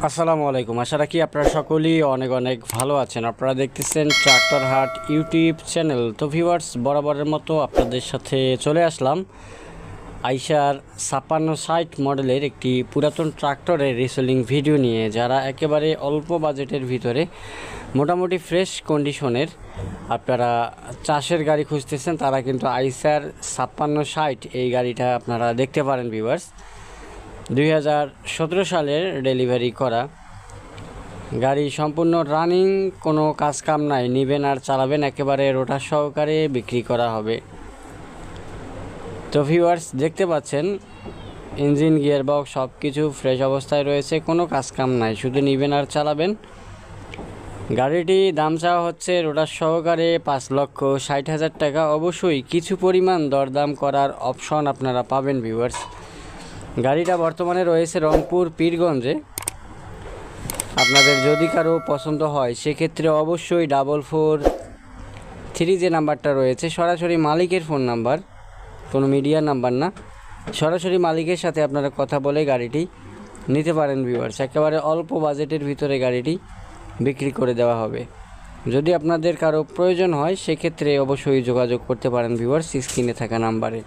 আসসালামু আলাইকুম। আশা রাখি আপনারা সকলেই অনেক অনেক ভালো আছেন। আপনারা দেখতেছেন ট্রাক্টর হাট ইউটিউব চ্যানেল। তো ভিউয়ার্স, বরাবরের মতো আপনাদের সাথে চলে আসলাম আইশার 5660 মডেলের একটি পুরাতন ট্রাক্টরের রিসেলিং ভিডিও নিয়ে। যারা একেবারে অল্প বাজেটের ভিতরে মোটামুটি ফ্রেশ কন্ডিশনের আপনারা চাষের গাড়ি খুঁজতেছেন, তারা কিন্তু আইশার 5660 এই গাড়িটা আপনারা দেখতে পারেন। ভিউয়ার্স, 2017 সালের ডেলিভারি করা গাড়ি, সম্পূর্ণ রানিং, কোনো কাজ কাম নাই, নেবেন আর চালাবেন, একেবারে রোটার সহকারে বিক্রি করা হবে। তো ভিউয়ার্স, দেখতে পাচ্ছেন ইঞ্জিন, গিয়ার বক্স সব কিছু ফ্রেশ অবস্থায় রয়েছে, কোনো কাজ কাম নাই, শুধু নেবেন আর চালাবেন। গাড়িটি দাম চাওয়া হচ্ছে রোটার সহকারে 5,60,000 টাকা। অবশ্যই কিছু পরিমাণ দরদাম করার অপশন আপনারা পাবেন। ভিউয়ার্স, গাড়িটা বর্তমানে রয়েছে রংপুর পীরগঞ্জে। আপনাদের যদি কারো পছন্দ হয় সেক্ষেত্রে অবশ্যই 4443 যে নাম্বারটা রয়েছে সরাসরি মালিকের ফোন নাম্বার, কোনো মিডিয়ার নাম্বার না, সরাসরি মালিকের সাথে আপনারা কথা বলে গাড়িটি নিতে পারেন। ভিউয়ার্স, একেবারে অল্প বাজেটের ভিতরে গাড়িটি বিক্রি করে দেওয়া হবে। যদি আপনাদের কারো প্রয়োজন হয় সেক্ষেত্রে অবশ্যই যোগাযোগ করতে পারেন ভিউয়ার্স, স্ক্রিনে থাকা নাম্বারে।